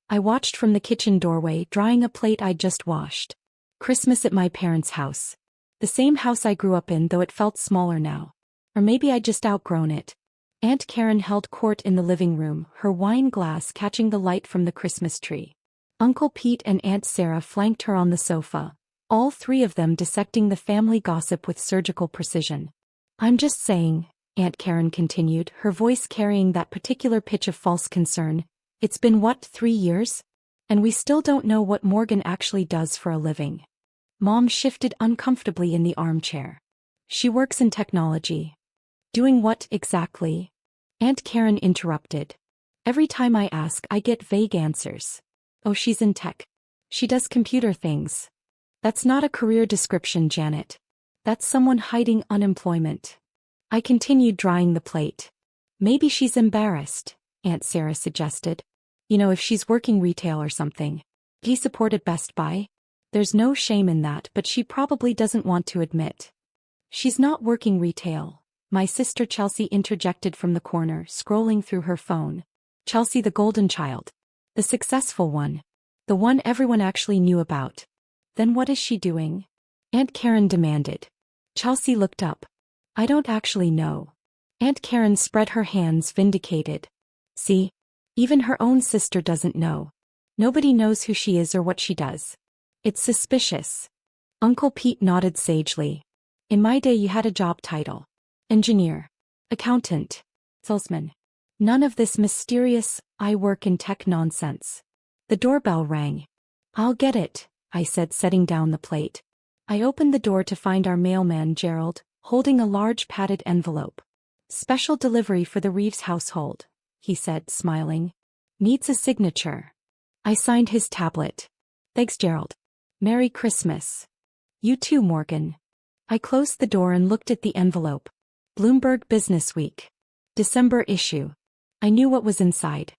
I watched from the kitchen doorway, drying a plate I'd just washed. Christmas at my parents' house. The same house I grew up in, though it felt smaller now. Or maybe I'd just outgrown it. Aunt Karen held court in the living room, her wine glass catching the light from the Christmas tree. Uncle Pete and Aunt Sarah flanked her on the sofa, all three of them dissecting the family gossip with surgical precision. I'm just saying, Aunt Karen continued, her voice carrying that particular pitch of false concern. It's been what, 3 years? And we still don't know what Morgan actually does for a living. Mom shifted uncomfortably in the armchair. She works in technology. Doing what exactly? Aunt Karen interrupted. Every time I ask, I get vague answers. Oh, she's in tech. She does computer things. That's not a career description, Janet. That's someone hiding unemployment. I continued drying the plate. Maybe she's embarrassed, Aunt Sarah suggested. You know, if she's working retail or something. He supported Best Buy. There's no shame in that, but she probably doesn't want to admit. She's not working retail, my sister Chelsea interjected from the corner, scrolling through her phone. Chelsea, the golden child. The successful one. The one everyone actually knew about. Then what is she doing? Aunt Karen demanded. Chelsea looked up. I don't actually know. Aunt Karen spread her hands, vindicated. See? Even her own sister doesn't know. Nobody knows who she is or what she does. It's suspicious. Uncle Pete nodded sagely. In my day you had a job title. Engineer. Accountant. Salesman. None of this mysterious, I work in tech nonsense. The doorbell rang. I'll get it, I said, setting down the plate. I opened the door to find our mailman Gerald, holding a large padded envelope. Special delivery for the Reeves household, he said, smiling. Needs a signature. I signed his tablet. Thanks, Gerald. Merry Christmas. You too, Morgan. I closed the door and looked at the envelope. Bloomberg Business Week. December issue. I knew what was inside.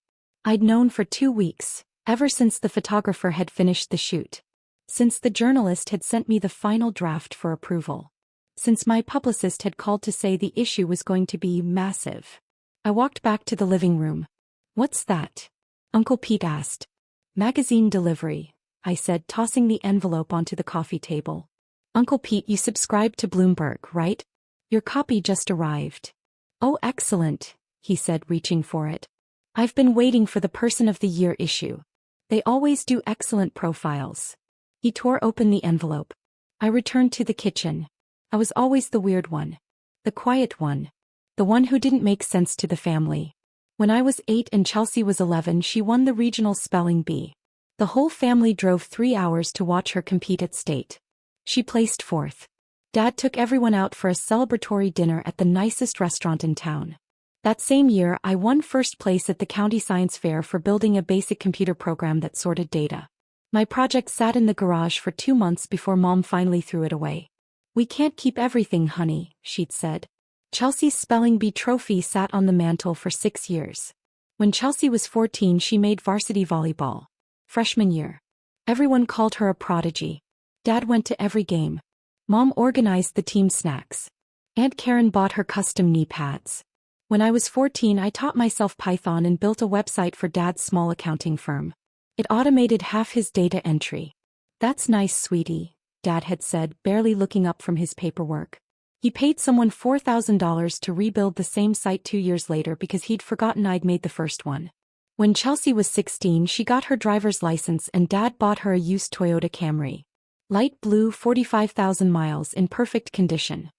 I'd known for 2 weeks, ever since the photographer had finished the shoot. Since the journalist had sent me the final draft for approval. Since my publicist had called to say the issue was going to be massive. I walked back to the living room. What's that? Uncle Pete asked. Magazine delivery, I said, tossing the envelope onto the coffee table. Uncle Pete, you subscribe to Bloomberg, right? Your copy just arrived. Oh, excellent, he said, reaching for it. I've been waiting for the Person of the Year issue. They always do excellent profiles. He tore open the envelope. I returned to the kitchen. I was always the weird one. The quiet one. The one who didn't make sense to the family. When I was 8 and Chelsea was 11, she won the regional spelling bee. The whole family drove 3 hours to watch her compete at state. She placed 4th. Dad took everyone out for a celebratory dinner at the nicest restaurant in town. That same year, I won first place at the county science fair for building a basic computer program that sorted data. My project sat in the garage for 2 months before Mom finally threw it away. We can't keep everything, honey, she'd said. Chelsea's spelling bee trophy sat on the mantle for 6 years. When Chelsea was 14, she made varsity volleyball. Freshman year. Everyone called her a prodigy. Dad went to every game. Mom organized the team snacks. Aunt Karen bought her custom knee pads. When I was 14, I taught myself Python and built a website for Dad's small accounting firm. It automated half his data entry. That's nice, sweetie, Dad had said, barely looking up from his paperwork. He paid someone $4,000 to rebuild the same site 2 years later because he'd forgotten I'd made the first one. When Chelsea was 16, she got her driver's license and Dad bought her a used Toyota Camry. Light blue, 45,000 miles, in perfect condition.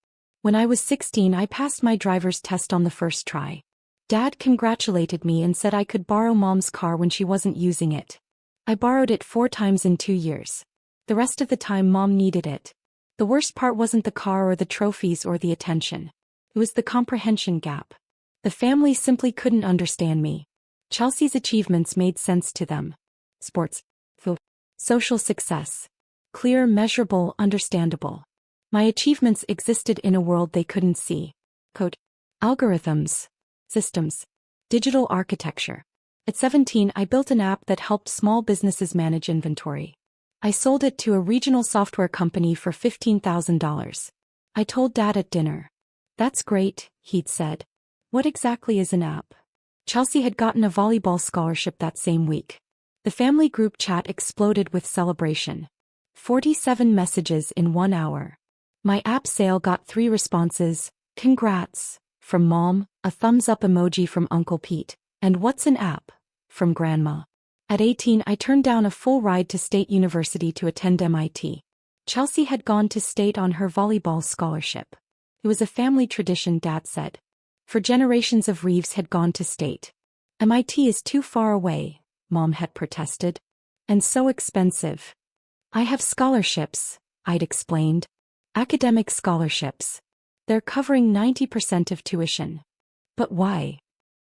When I was 16, I passed my driver's test on the first try. Dad congratulated me and said I could borrow Mom's car when she wasn't using it. I borrowed it 4 times in 2 years. The rest of the time Mom needed it. The worst part wasn't the car or the trophies or the attention. It was the comprehension gap. The family simply couldn't understand me. Chelsea's achievements made sense to them. Sports. Food. Social success. Clear, measurable, understandable. My achievements existed in a world they couldn't see. Code. Algorithms. Systems. Digital architecture. At 17, I built an app that helped small businesses manage inventory. I sold it to a regional software company for $15,000. I told Dad at dinner. That's great, he'd said. What exactly is an app? Chelsea had gotten a volleyball scholarship that same week. The family group chat exploded with celebration. 47 messages in 1 hour. My app sale got 3 responses: "Congrats" from Mom, a thumbs-up emoji from Uncle Pete, and "What's an app?" from Grandma. At 18, I turned down a full ride to State University to attend MIT. Chelsea had gone to State on her volleyball scholarship. It was a family tradition, Dad said. For generations of Reeves had gone to State. MIT is too far away, Mom had protested. And so expensive. I have scholarships, I'd explained. Academic scholarships. They're covering 90% of tuition. But why?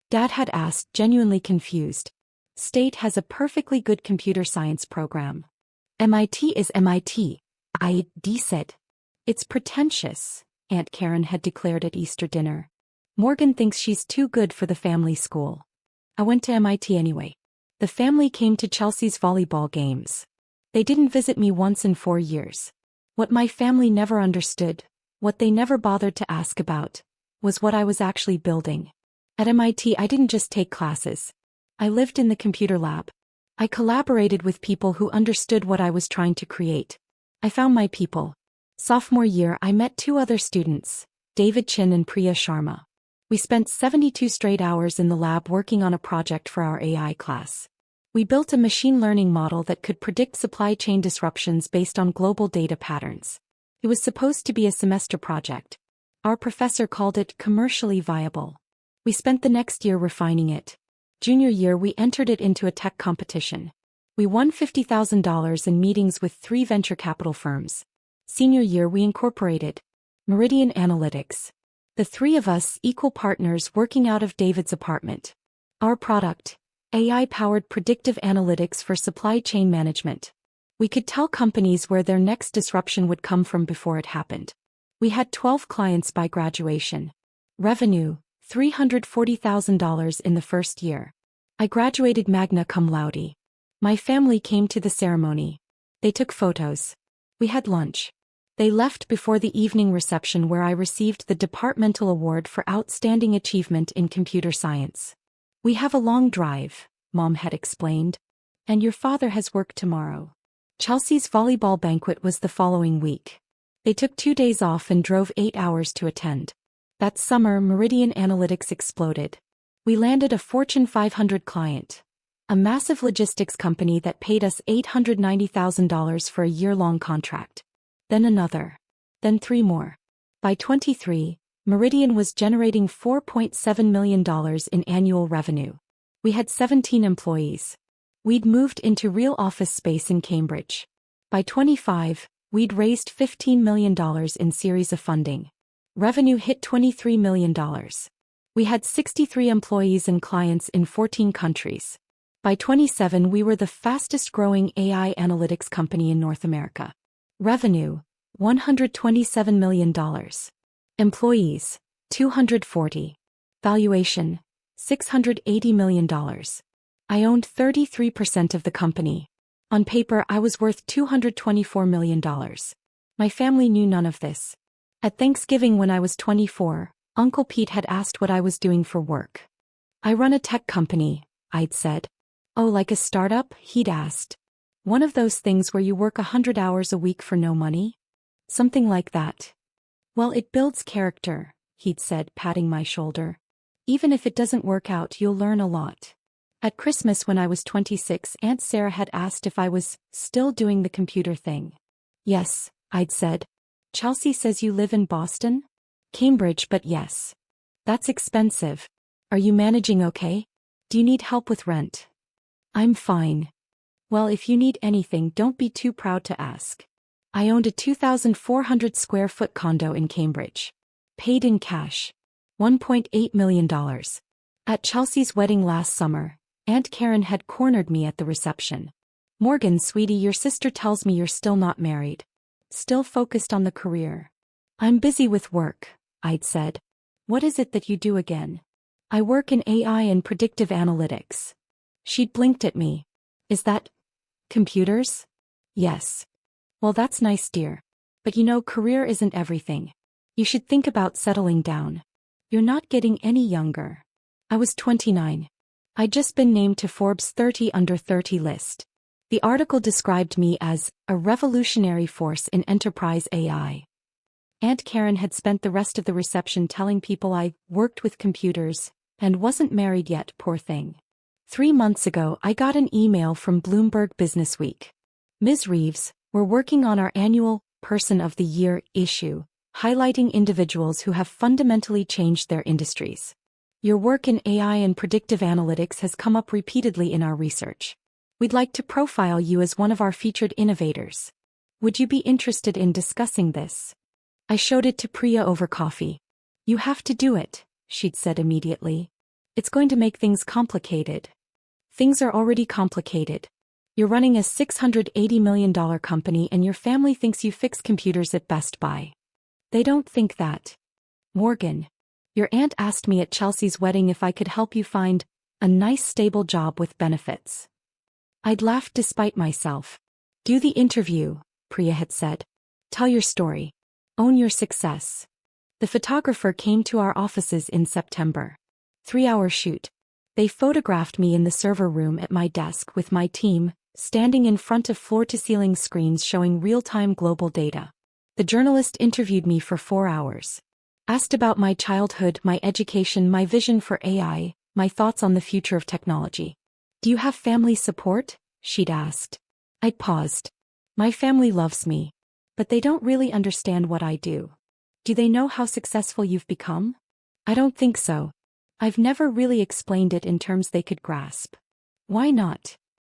Dad had asked, genuinely confused. State has a perfectly good computer science program. MIT is MIT, I'd said. It's pretentious, Aunt Karen had declared at Easter dinner. Morgan thinks she's too good for the family school. I went to MIT anyway. The family came to Chelsea's volleyball games. They didn't visit me once in 4 years. What my family never understood, what they never bothered to ask about, was what I was actually building. At MIT, I didn't just take classes. I lived in the computer lab. I collaborated with people who understood what I was trying to create. I found my people. Sophomore year, I met 2 other students, David Chin and Priya Sharma. We spent 72 straight hours in the lab working on a project for our AI class. We built a machine learning model that could predict supply chain disruptions based on global data patterns. It was supposed to be a semester project. Our professor called it commercially viable. We spent the next year refining it. Junior year, we entered it into a tech competition. We won $50,000 in meetings with 3 venture capital firms. Senior year, we incorporated Meridian Analytics. The 3 of us, equal partners working out of David's apartment. Our product, AI-powered predictive analytics for supply chain management. We could tell companies where their next disruption would come from before it happened. We had 12 clients by graduation. Revenue, $340,000 in the first year. I graduated magna cum laude. My family came to the ceremony. They took photos. We had lunch. They left before the evening reception where I received the departmental award for outstanding achievement in computer science. We have a long drive, Mom had explained. And your father has work tomorrow. Chelsea's volleyball banquet was the following week. They took 2 days off and drove 8 hours to attend. That summer, Meridian Analytics exploded. We landed a Fortune 500 client. A massive logistics company that paid us $890,000 for a year-long contract. Then another. Then 3 more. By 23, Meridian was generating $4.7 million in annual revenue. We had 17 employees. We'd moved into real office space in Cambridge. By 25, we'd raised $15 million in series of funding. Revenue hit $23 million. We had 63 employees and clients in 14 countries. By 27, we were the fastest-growing AI analytics company in North America. Revenue, $127 million. Employees, 240. Valuation, $680 million. I owned 33% of the company. On paper, I was worth $224 million. My family knew none of this. At Thanksgiving when I was 24, Uncle Pete had asked what I was doing for work. I run a tech company, I'd said. Oh, like a startup? He'd asked. One of those things where you work 100 hours a week for no money? Something like that. Well, it builds character, he'd said, patting my shoulder. Even if it doesn't work out, you'll learn a lot. At Christmas when I was 26, Aunt Sarah had asked if I was still doing the computer thing. Yes, I'd said. Chelsea says you live in Boston? Cambridge, but yes. That's expensive. Are you managing okay? Do you need help with rent? I'm fine. Well, if you need anything, don't be too proud to ask. I owned a 2,400 square foot condo in Cambridge. Paid in cash. $1.8 million. At Chelsea's wedding last summer, Aunt Karen had cornered me at the reception. Morgan, sweetie, your sister tells me you're still not married. Still focused on the career. I'm busy with work, I'd said. What is it that you do again? I work in AI and predictive analytics. She'd blinked at me. Is that computers? Yes. Well, that's nice, dear. But you know, career isn't everything. You should think about settling down. You're not getting any younger. I was 29. I'd just been named to Forbes' 30 Under 30 list. The article described me as a revolutionary force in enterprise AI. Aunt Karen had spent the rest of the reception telling people I worked with computers and wasn't married yet, poor thing. 3 months ago, I got an email from Bloomberg Businessweek. Ms. Reeves, we're working on our annual Person of the Year issue, highlighting individuals who have fundamentally changed their industries. Your work in AI and predictive analytics has come up repeatedly in our research. We'd like to profile you as one of our featured innovators. Would you be interested in discussing this? I showed it to Priya over coffee. You have to do it, she'd said immediately. It's going to make things complicated. Things are already complicated. You're running a $680 million company and your family thinks you fix computers at Best Buy. They don't think that. Morgan, your aunt asked me at Chelsea's wedding if I could help you find a nice stable job with benefits. I'd laughed despite myself. Do the interview, Priya had said. Tell your story. Own your success. The photographer came to our offices in September. 3-hour shoot. They photographed me in the server room at my desk with my team, standing in front of floor-to-ceiling screens showing real-time global data. The journalist interviewed me for 4 hours. Asked about my childhood, my education, my vision for AI, my thoughts on the future of technology. Do you have family support? She'd asked. I'd paused. My family loves me. But they don't really understand what I do. Do they know how successful you've become? I don't think so. I've never really explained it in terms they could grasp. Why not?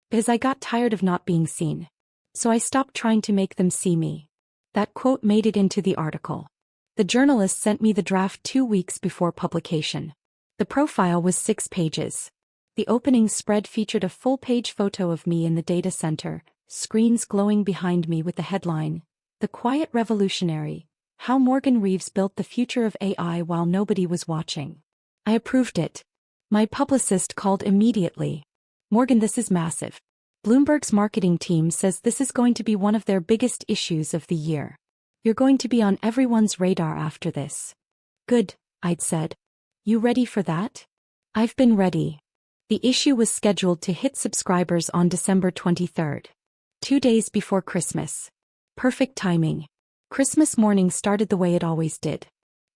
Because I got tired of not being seen. So I stopped trying to make them see me. That quote made it into the article. The journalist sent me the draft 2 weeks before publication. The profile was 6 pages. The opening spread featured a full-page photo of me in the data center, screens glowing behind me with the headline, "The Quiet Revolutionary, How Morgan Reeves Built the Future of AI While Nobody Was Watching." I approved it. My publicist called immediately. Morgan, this is massive. Bloomberg's marketing team says this is going to be one of their biggest issues of the year. You're going to be on everyone's radar after this. Good, I'd said. You ready for that? I've been ready. The issue was scheduled to hit subscribers on December 23rd. 2 days before Christmas. Perfect timing. Christmas morning started the way it always did.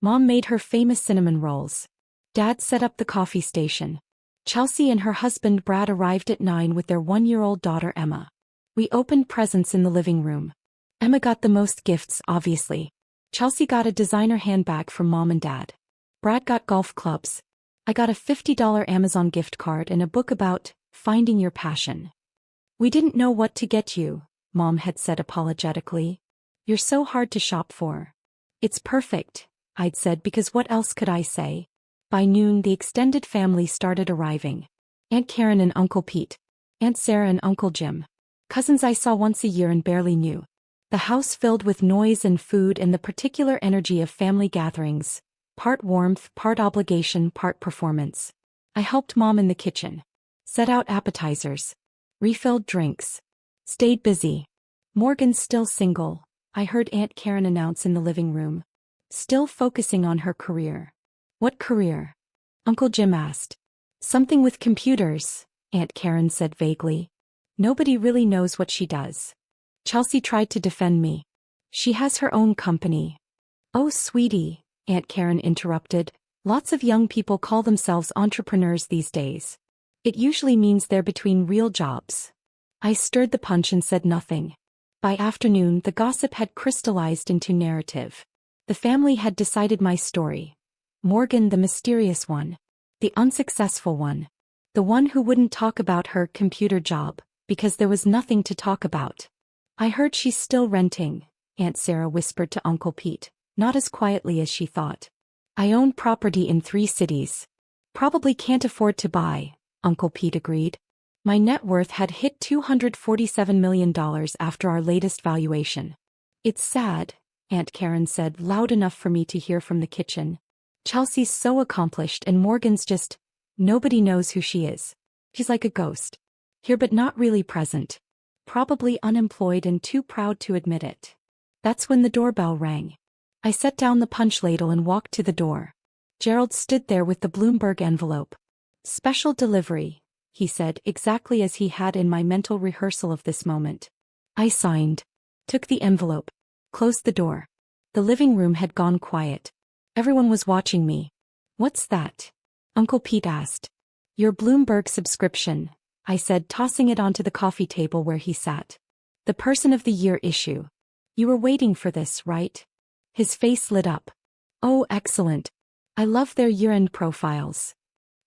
Mom made her famous cinnamon rolls. Dad set up the coffee station. Chelsea and her husband Brad arrived at 9 with their 1-year-old daughter Emma. We opened presents in the living room. Emma got the most gifts, obviously. Chelsea got a designer handbag from Mom and Dad. Brad got golf clubs. I got a $50 Amazon gift card and a book about finding your passion. We didn't know what to get you, Mom had said apologetically. You're so hard to shop for. It's perfect, I'd said, because what else could I say? By noon, the extended family started arriving. Aunt Karen and Uncle Pete. Aunt Sarah and Uncle Jim. Cousins I saw once a year and barely knew. The house filled with noise and food and the particular energy of family gatherings. Part warmth, part obligation, part performance. I helped Mom in the kitchen. Set out appetizers. Refilled drinks. Stayed busy. Morgan's still single, I heard Aunt Karen announce in the living room. Still focusing on her career. What career? Uncle Jim asked. Something with computers, Aunt Karen said vaguely. Nobody really knows what she does. Chelsea tried to defend me. She has her own company. Oh, sweetie, Aunt Karen interrupted. Lots of young people call themselves entrepreneurs these days. It usually means they're between real jobs. I stirred the punch and said nothing. By afternoon, the gossip had crystallized into narrative. The family had decided my story. Morgan, the mysterious one. The unsuccessful one. The one who wouldn't talk about her computer job, because there was nothing to talk about. I heard she's still renting, Aunt Sarah whispered to Uncle Pete, not as quietly as she thought. I own property in 3 cities. Probably can't afford to buy, Uncle Pete agreed. My net worth had hit $247 million after our latest valuation. It's sad, Aunt Karen said, loud enough for me to hear from the kitchen. Chelsea's so accomplished and Morgan's just, nobody knows who she is. She's like a ghost. Here but not really present. Probably unemployed and too proud to admit it. That's when the doorbell rang. I set down the punch ladle and walked to the door. Gerald stood there with the Bloomberg envelope. Special delivery, he said exactly as he had in my mental rehearsal of this moment. I signed, took the envelope, closed the door. The living room had gone quiet. Everyone was watching me. What's that? Uncle Pete asked. Your Bloomberg subscription, I said, tossing it onto the coffee table where he sat. The Person of the Year issue. You were waiting for this, right? His face lit up. Oh, excellent. I love their year-end profiles.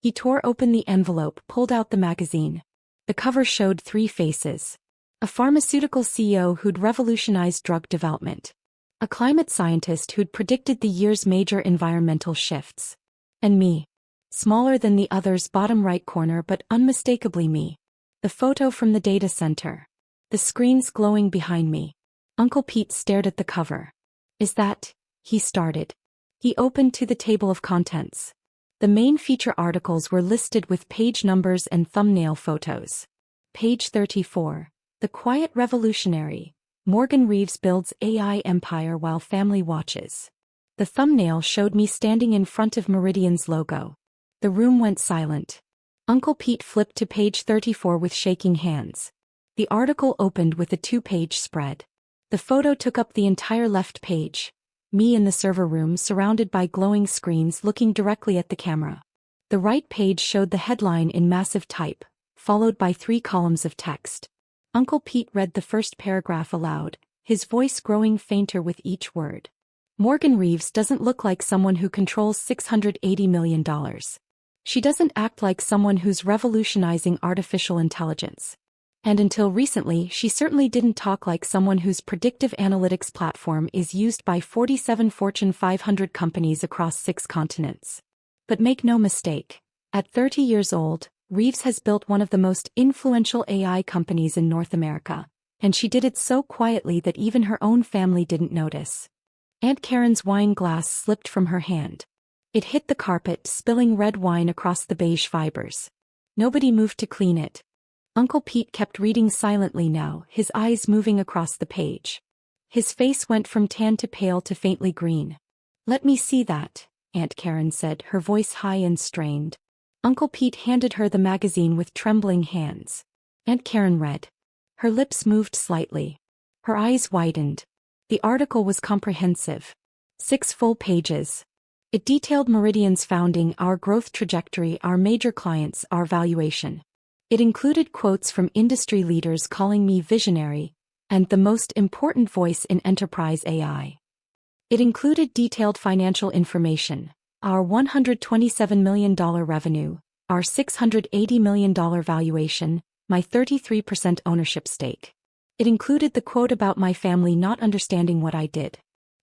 He tore open the envelope, pulled out the magazine. The cover showed 3 faces. A pharmaceutical CEO who'd revolutionized drug development. A climate scientist who'd predicted the year's major environmental shifts. And me. Smaller than the others, bottom right corner, but unmistakably me. The photo from the data center. The screens glowing behind me. Uncle Pete stared at the cover. Is that? He started. He opened to the table of contents. The main feature articles were listed with page numbers and thumbnail photos. Page 34. The Quiet Revolutionary. Morgan Reeves builds AI empire while family watches. The thumbnail showed me standing in front of Meridian's logo. The room went silent. Uncle Pete flipped to page 34 with shaking hands. The article opened with a 2-page spread. The photo took up the entire left page. Me in the server room surrounded by glowing screens looking directly at the camera. The right page showed the headline in massive type, followed by 3 columns of text. Uncle Pete read the first paragraph aloud, his voice growing fainter with each word. Morgan Reeves doesn't look like someone who controls $680 million. She doesn't act like someone who's revolutionizing artificial intelligence. And until recently, she certainly didn't talk like someone whose predictive analytics platform is used by 47 Fortune 500 companies across 6 continents. But make no mistake, at 30 years old, Reeves has built one of the most influential AI companies in North America, and she did it so quietly that even her own family didn't notice. Aunt Karen's wine glass slipped from her hand. It hit the carpet, spilling red wine across the beige fibers. Nobody moved to clean it. Uncle Pete kept reading silently now, his eyes moving across the page. His face went from tan to pale to faintly green. Let me see that, Aunt Karen said, her voice high and strained. Uncle Pete handed her the magazine with trembling hands. Aunt Karen read. Her lips moved slightly. Her eyes widened. The article was comprehensive. 6 full pages. It detailed Meridian's founding, our growth trajectory, our major clients, our valuation. It included quotes from industry leaders calling me visionary, and the most important voice in enterprise AI. It included detailed financial information, our $127 million revenue, our $680 million valuation, my 33% ownership stake. It included the quote about my family not understanding what I did.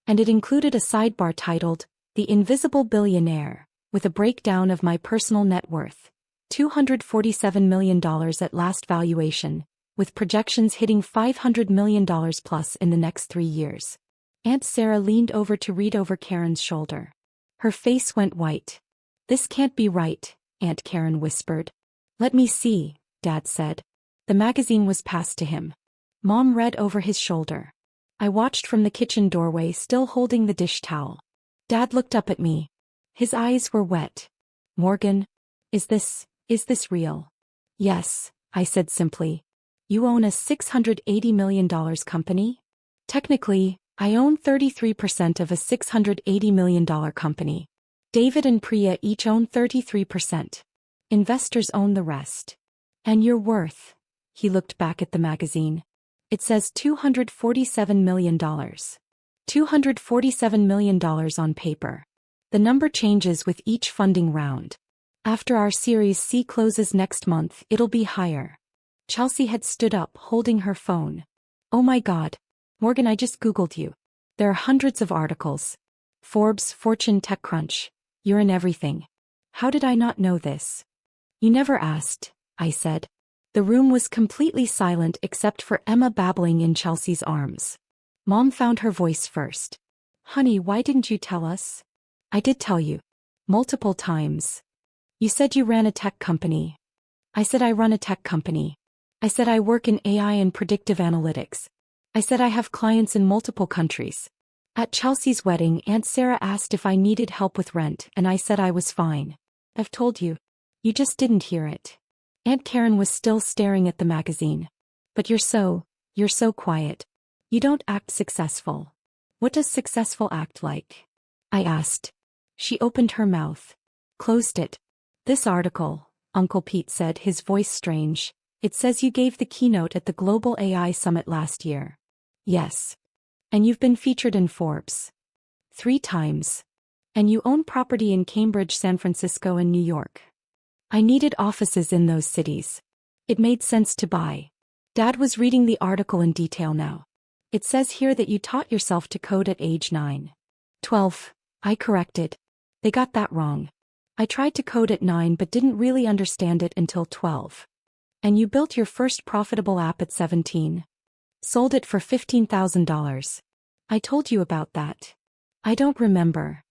And it included a sidebar titled, The Invisible Billionaire, with a breakdown of my personal net worth. $247 million at last valuation, with projections hitting $500 million plus in the next 3 years. Aunt Sarah leaned over to read over Karen's shoulder. Her face went white. This can't be right, Aunt Karen whispered. Let me see, Dad said. The magazine was passed to him. Mom read over his shoulder. I watched from the kitchen doorway, still holding the dish towel. Dad looked up at me. His eyes were wet. Morgan, is this real? Yes, I said simply. You own a $680 million company? Technically, I own 33% of a $680 million company. David and Priya each own 33%. Investors own the rest. And your worth? He looked back at the magazine. It says $247 million. $247 million on paper. The number changes with each funding round. After our Series C closes next month, it'll be higher. Chelsea had stood up, holding her phone. Oh my God. Morgan, I just Googled you. There are hundreds of articles. Forbes, Fortune, TechCrunch. You're in everything. How did I not know this? You never asked, I said. The room was completely silent except for Emma babbling in Chelsea's arms. Mom found her voice first. Honey, why didn't you tell us? I did tell you. Multiple times. You said you ran a tech company. I said I run a tech company. I said I work in AI and predictive analytics. I said I have clients in multiple countries. At Chelsea's wedding, Aunt Sarah asked if I needed help with rent, and I said I was fine. I've told you. You just didn't hear it. Aunt Karen was still staring at the magazine. But you're so quiet. You don't act successful. What does successful act like? I asked. She opened her mouth. Closed it. This article, Uncle Pete said, his voice strange. It says you gave the keynote at the Global AI Summit last year. Yes. And you've been featured in Forbes. 3 times. And you own property in Cambridge, San Francisco, and New York. I needed offices in those cities. It made sense to buy. Dad was reading the article in detail now. It says here that you taught yourself to code at age 9. 12, I corrected. They got that wrong. I tried to code at 9 but didn't really understand it until 12. And you built your first profitable app at 17. Sold it for $15,000. I told you about that. I don't remember.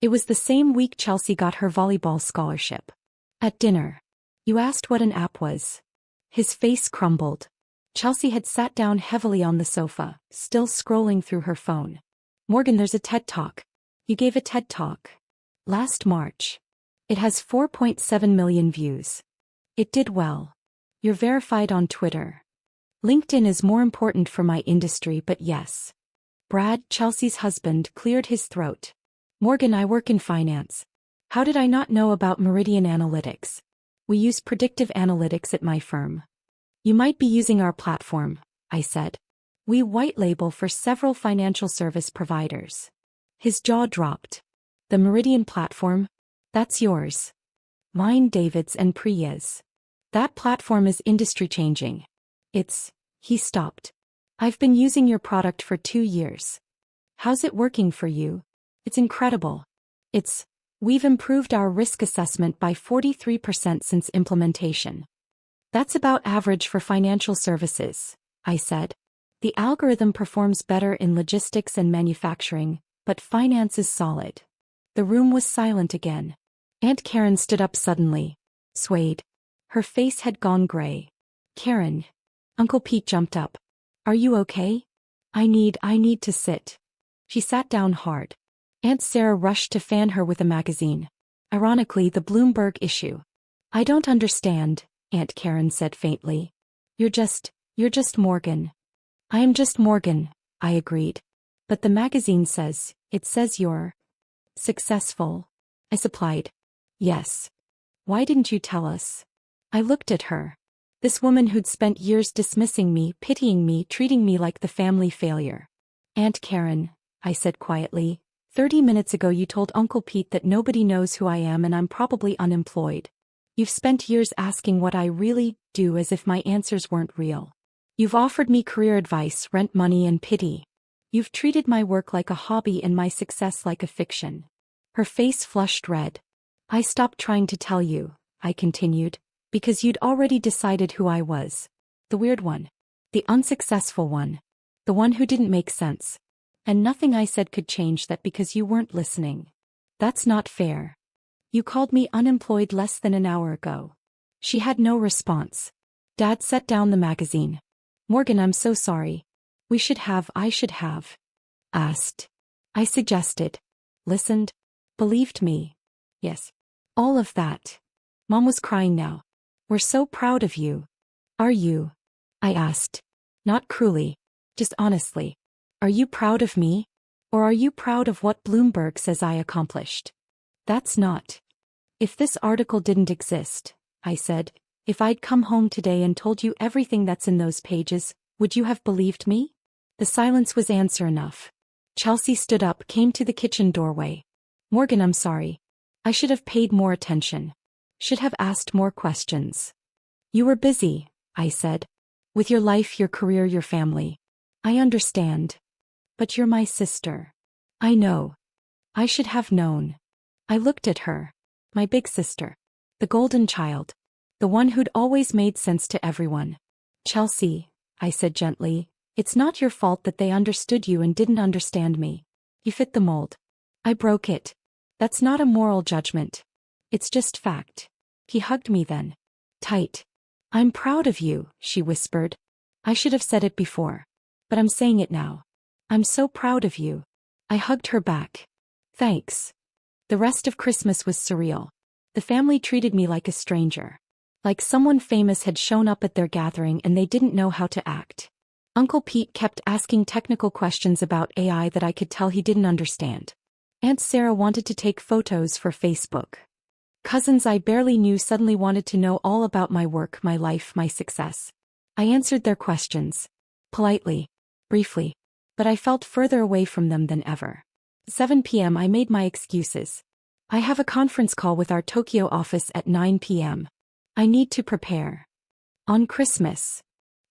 It was the same week Chelsea got her volleyball scholarship. At dinner. You asked what an app was. His face crumbled. Chelsea had sat down heavily on the sofa, still scrolling through her phone. Morgan, there's a TED Talk. You gave a TED Talk. Last March. It has 4.7 million views. It did well. You're verified on Twitter. LinkedIn is more important for my industry, but yes. Brad, Chelsea's husband, cleared his throat. Morgan, I work in finance. How did I not know about Meridian Analytics? We use predictive analytics at my firm. You might be using our platform, I said. We white label for several financial service providers. His jaw dropped. The Meridian platform? That's yours. Mine, David's, and Priya's. That platform is industry-changing. He stopped. I've been using your product for 2 years. How's it working for you? It's incredible. We've improved our risk assessment by 43% since implementation. That's about average for financial services, I said. The algorithm performs better in logistics and manufacturing, but finance is solid. The room was silent again. Aunt Karen stood up suddenly. Swayed. Her face had gone gray. Karen. Uncle Pete jumped up. Are you okay? I need to sit. She sat down hard. Aunt Sarah rushed to fan her with a magazine. Ironically, the Bloomberg issue. I don't understand, Aunt Karen said faintly. You're just Morgan. I am just Morgan, I agreed. But the magazine says you're successful. I supplied. Yes. Why didn't you tell us? I looked at her. This woman who'd spent years dismissing me, pitying me, treating me like the family failure. Aunt Karen, I said quietly, 30 minutes ago you told Uncle Pete that nobody knows who I am and I'm probably unemployed. You've spent years asking what I really do as if my answers weren't real. You've offered me career advice, rent money, and pity. You've treated my work like a hobby and my success like a fiction. Her face flushed red. I stopped trying to tell you, I continued, because you'd already decided who I was. The weird one. The unsuccessful one. The one who didn't make sense. And nothing I said could change that because you weren't listening. That's not fair. You called me unemployed less than an hour ago. She had no response. Dad set down the magazine. Morgan, I'm so sorry. I should have. Asked. I suggested. Listened. Believed me. Yes. All of that. Mom was crying now. We're so proud of you. Are you? I asked. Not cruelly. Just honestly. Are you proud of me? Or are you proud of what Bloomberg says I accomplished? That's not. If this article didn't exist, I said, if I'd come home today and told you everything that's in those pages, would you have believed me? The silence was answer enough. Chelsea stood up, came to the kitchen doorway. Morgan, I'm sorry. I should have paid more attention. Should have asked more questions. You were busy, I said. With your life, your career, your family. I understand. But you're my sister. I know. I should have known. I looked at her. My big sister. The golden child. The one who'd always made sense to everyone. Chelsea, I said gently, it's not your fault that they understood you and didn't understand me. You fit the mold. I broke it. That's not a moral judgment. It's just fact. He hugged me then. Tight. I'm proud of you, she whispered. I should have said it before. But I'm saying it now. I'm so proud of you. I hugged her back. Thanks. The rest of Christmas was surreal. The family treated me like a stranger. Like someone famous had shown up at their gathering and they didn't know how to act. Uncle Pete kept asking technical questions about AI that I could tell he didn't understand. Aunt Sarah wanted to take photos for Facebook. Cousins I barely knew suddenly wanted to know all about my work, my life, my success. I answered their questions. Politely. Briefly. But I felt further away from them than ever. 7 p.m. I made my excuses. I have a conference call with our Tokyo office at 9 p.m. I need to prepare. On Christmas?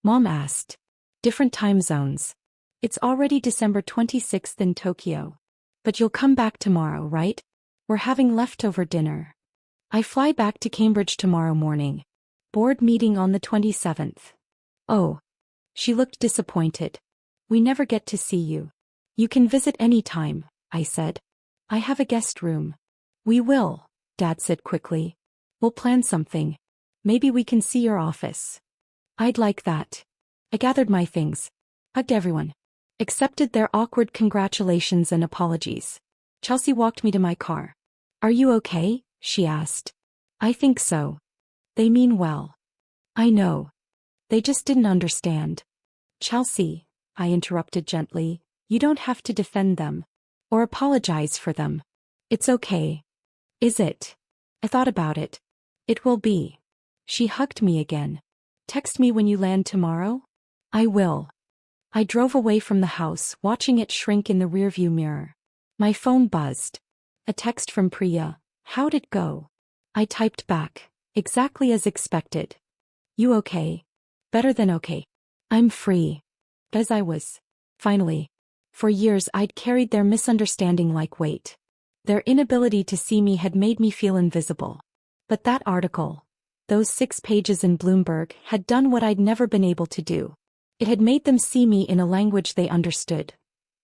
Mom asked. Different time zones. It's already December 26th in Tokyo. But you'll come back tomorrow, right? We're having leftover dinner. I fly back to Cambridge tomorrow morning. Board meeting on the 27th. Oh. She looked disappointed. We never get to see you. You can visit any time, I said. I have a guest room. We will, Dad said quickly. We'll plan something. Maybe we can see your office. I'd like that. I gathered my things. Hugged everyone. Accepted their awkward congratulations and apologies. Chelsea walked me to my car. Are you okay? She asked. I think so. They mean well. I know. They just didn't understand. Chelsea, I interrupted gently, you don't have to defend them. Or apologize for them. It's okay. Is it? I thought about it. It will be. She hugged me again. Text me when you land tomorrow? I will. I drove away from the house, watching it shrink in the rearview mirror. My phone buzzed. A text from Priya. How'd it go? I typed back. Exactly as expected. You okay? Better than okay. I'm free. As I was. Finally. For years I'd carried their misunderstanding like weight. Their inability to see me had made me feel invisible. But that article, those 6 pages in Bloomberg, had done what I'd never been able to do. It had made them see me in a language they understood.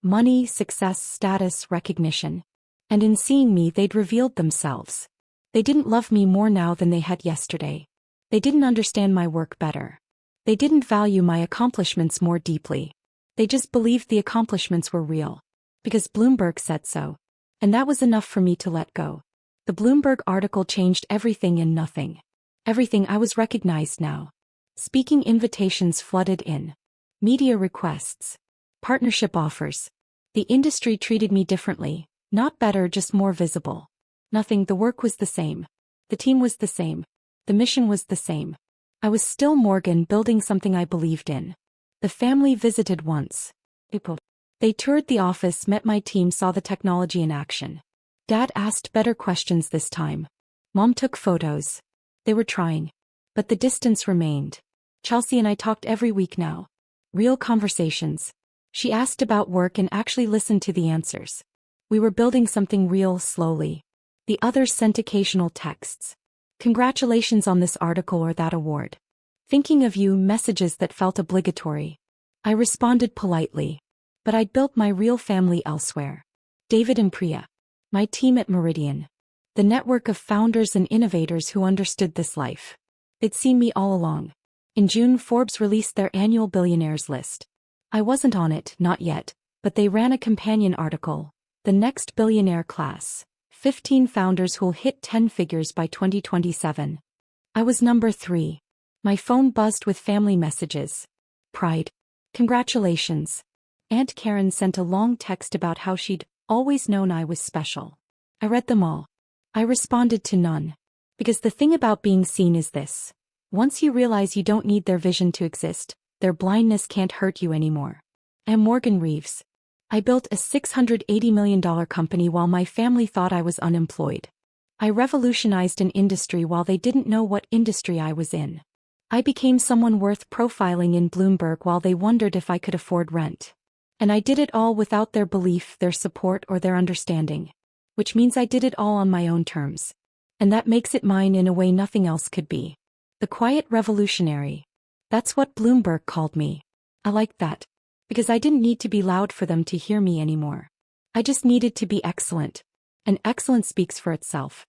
Money, success, status, recognition. And in seeing me they'd revealed themselves. They didn't love me more now than they had yesterday. They didn't understand my work better. They didn't value my accomplishments more deeply. They just believed the accomplishments were real. Because Bloomberg said so. And that was enough for me to let go. The Bloomberg article changed everything and nothing. Everything. I was recognized now. Speaking invitations flooded in. Media requests. Partnership offers. The industry treated me differently. Not better, just more visible. Nothing. The work was the same. The team was the same. The mission was the same. I was still Morgan, building something I believed in. The family visited once. They toured the office, met my team, saw the technology in action. Dad asked better questions this time. Mom took photos. They were trying. But the distance remained. Chelsea and I talked every week now. Real conversations. She asked about work and actually listened to the answers. We were building something real slowly. The others sent occasional texts. Congratulations on this article or that award. Thinking of you, messages that felt obligatory. I responded politely. But I'd built my real family elsewhere. David and Priya. My team at Meridian. The network of founders and innovators who understood this life. They'd seen me all along. In June, Forbes released their annual billionaires list. I wasn't on it, not yet, but they ran a companion article. The next billionaire class. 15 founders who'll hit 10 figures by 2027. I was number 3. My phone buzzed with family messages. Pride. Congratulations. Aunt Karen sent a long text about how she'd always known I was special. I read them all. I responded to none. Because the thing about being seen is this. Once you realize you don't need their vision to exist, their blindness can't hurt you anymore. I'm Morgan Reeves. I built a $680 million company while my family thought I was unemployed. I revolutionized an industry while they didn't know what industry I was in. I became someone worth profiling in Bloomberg while they wondered if I could afford rent. And I did it all without their belief, their support, or their understanding. Which means I did it all on my own terms. And that makes it mine in a way nothing else could be. The quiet revolutionary. That's what Bloomberg called me. I liked that. Because I didn't need to be loud for them to hear me anymore. I just needed to be excellent. And excellence speaks for itself.